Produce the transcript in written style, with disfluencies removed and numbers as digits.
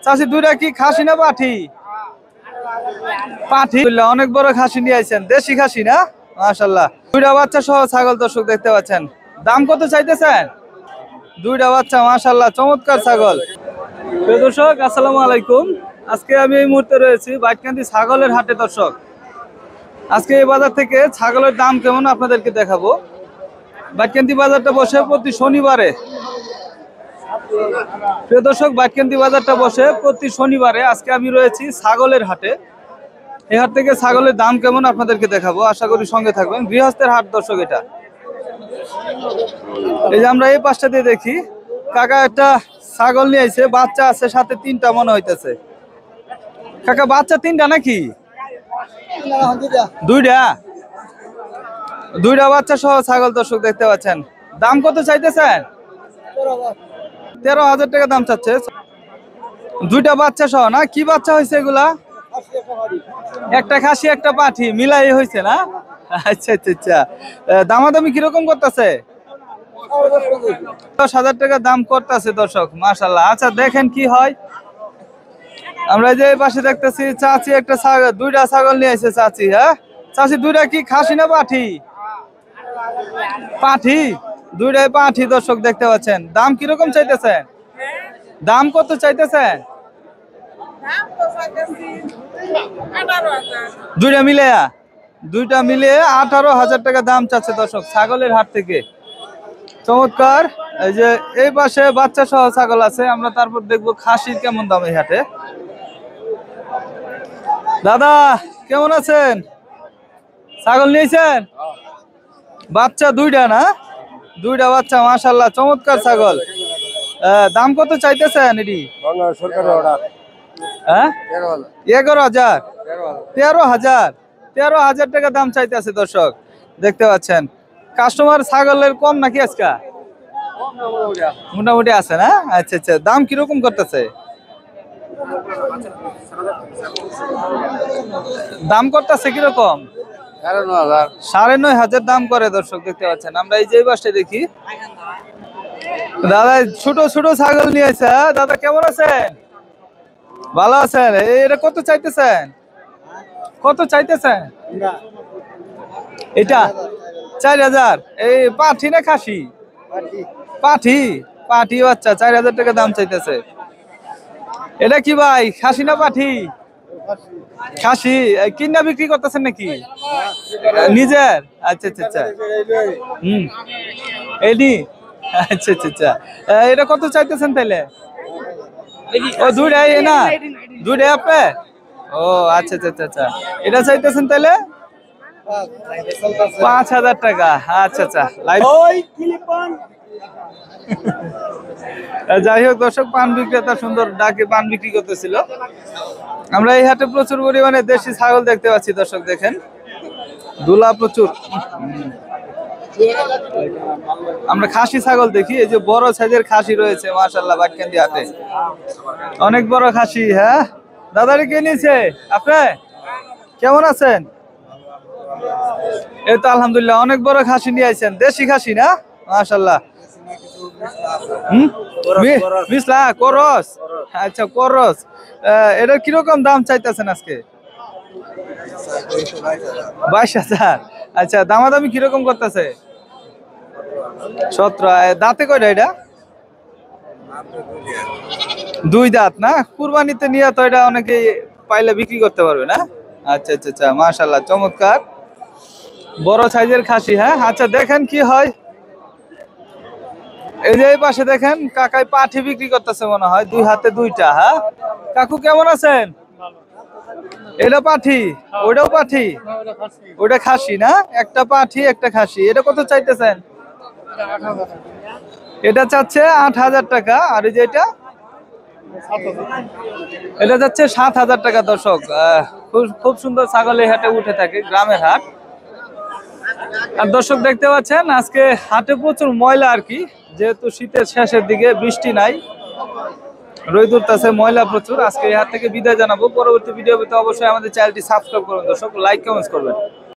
চাচি দুইটা কি খাসি না পাঠি? পাঠি। অনেক বড় খাসি নিয়ে আইছেন, দেশি খাসি না? মাশাআল্লাহ। দুইটা বাচ্চা সহ ছাগল দর্শক দেখতে পাচ্ছেন। দাম কত চাইতেছেন? দুইটা বাচ্চা, মাশাআল্লাহ, চমৎকার ছাগল। প্রিয় দর্শক, আসসালামু আলাইকুম। আজকে আমি এই মুহূর্তে রয়েছি বাইটকান্দি ছাগলের হাটে দর্শক। আজকে এই বাজার থেকে ছাগলের দাম কেমন আপনাদেরকে দেখাবো। বাইটকান্দি বাজারটা বসে প্রতি শনিবারে। প্রিয় দর্শক, বাইটকান্দি বাজারটা বসে প্রতি শনিবারে। আজকে আমি রয়েছি ছাগলের হাটে। এই হাট থেকে ছাগলের দাম কেমন আপনাদেরকে দেখাবো, আশা করি সঙ্গে থাকবেন। গৃহস্থের হাট দর্শক এটা। এই যে আমরা এই পাশটা দিয়ে দেখি, কাকা একটা ছাগল নিয়ে আইছে, বাচ্চা আছে সাথে, তিনটা মনে হইতেছে। কাকা বাচ্চা তিনটা নাকি? দুইটা দুইটা বাচ্চা সহ ছাগল দর্শক দেখতে পাচ্ছেন। দাম কত চাইতেছেন? 13,000 টাকা দাম চাচ্ছে। দুইটা বাচ্চা সহ না? কি বাচ্চা হয়েছে এগুলা? একটা খাসি একটা পাঠি মিলাই হয়েছে না? আচ্ছা আচ্ছা আচ্ছা। দামাদামি কিরকম করতেছে? 10,000 টাকা দাম করতেছে দর্শক। মাশাআল্লাহ। আচ্ছা দেখেন কি হয়। আমরা যে পাশে দেখতেছি চাচি একটা ছাগল, দুইটা ছাগল নিয়ে এসেছে চাচি। হ্যাঁ চাচি, দুইটা কি খাসি না পাঠি? পাঠি। দুইটাই পাঠি দর্শক দেখতে পাচ্ছেন। দাম কিরকম চাইতেছেন? দাম কত চাইতেছেন? দুইটা মিলে 18,000 টাকা দাম চাচ্ছে দর্শক ছাগলের হাট থেকে। চমৎকার। এই যে এই পাশে বাচ্চা সহ ছাগল আছে, আমরা তারপর দেখবো খাসির কেমন দাম এই হাটে। দাদা কেমন আছেন? ছাগল নিয়েছেন? বাচ্চা দুইটা না? দুইটা বাচ্চা, মাশাআল্লাহ, চমৎকার ছাগল। দাম কত চাইতেছেন এটি? 11,000 13,000 টাকা দাম চাইতেছে দর্শক দেখতে পাচ্ছেন। কাস্টমার ছাগলের কম নাকি আজকে? মোটামুটি আছে না? আচ্ছা আচ্ছা। দাম কিরকম করতেছে? দাম করতেছে কিরকম? 9,500 দাম করে দর্শক দেখতে পাচ্ছেন। আমরা এই যে বাসে দেখি, দাদা ছোট ছোট ছাগল নিয়েছে। দাদা কেমন আছেন? ভালো আছেন? এটা কত চাইতেছেন? কত চাইতেছেন এটা? 4,000। এই পাঠি না খাসি? পাঠি। পাঠি বাচ্চা, 4,000 টাকা দাম চাইতেছে। এটা কি ভাই, খাসি না পাঠি? খাসি। কিনা বিক্রি করতেছেন নাকি নিজের? আচ্ছা আচ্ছা আচ্ছা। এডি। আচ্ছা আচ্ছা আচ্ছা। এটা কত চাইতেছেন তাইলে? ও দুইটাই না? দুইটাই আপনি? ও আচ্ছা আচ্ছা আচ্ছা। এটা চাইতেছেন তাইলে 5,000 টাকা। আচ্ছা আচ্ছা। যাই হোক দর্শক, পান বিক্রেতা সুন্দর ডাকে পান বিক্রি করতেছিল। আমরা এই হাটে প্রচুর পরিমাণে দেশি ছাগল দেখতে পাচ্ছি দর্শক, দেখেন দুলা প্রচুর। আমরা খাসি ছাগল দেখি, এই যে বড় সাইজের খাসি রয়েছে মাশাআল্লাহ বাইটকান্দি হাটে, অনেক বড় খাসি। হ্যাঁ দাদারে কে নিয়েছে? আপনি কেমন আছেন? এই তো আলহামদুলিল্লাহ, অনেক বড় খাসি নিয়ে আইছেন, দেশি খাসি না? মাশাআল্লাহ। মিসলা করস। আচ্ছা করস। এটা কিরকম দাম চাইতেছেন আজকে? 22,000। আচ্ছা দামাদামি কিরকম করতেছে? 17। দাঁতে কয়টা এটা? দুই দাঁত না? কুরবানিতে নিয়ে তো এটা অনেকে পাইলে বিক্রি করতে পারবে না? আচ্ছা আচ্ছা আচ্ছা, মাশাআল্লাহ, চমৎকার বড় সাইজের খাসি। হ্যাঁ আচ্ছা দেখেন কি হয়। এই যে এই পাশে দেখেন কাকাই পাঠি বিক্রি করতেছে মনে হয়, দুই হাতে দুইটা। হ্যাঁ কাকু কেমন আছেন? এটা পাঠি, ওইটাও পাঠি? ওইটা খাসি না? একটা পাঠি একটা খাসি। এটা কত চাইতেছেন? এটা চাচ্ছে 8,000 টাকা। আর এই যে এটা যাচ্ছে 7,000 টাকা দর্শক। খুব সুন্দর ছাগল এই হাটে উঠে থাকে, গ্রামের হাট। আর দর্শক দেখতে পাচ্ছেন আজকে হাটে প্রচুর ময়লা আর কি, যেহেতু শীতের শেষের দিকে, বৃষ্টি নাই, রোদ উঠতেছে, ময়লা প্রচুর। আজকে এই হাট থেকে বিদায় জানাবো। পরবর্তী ভিডিও পেতে অবশ্যই আমাদের চ্যানেলটি সাবস্ক্রাইব করুন দর্শক, লাইক কমেন্ট করবেন।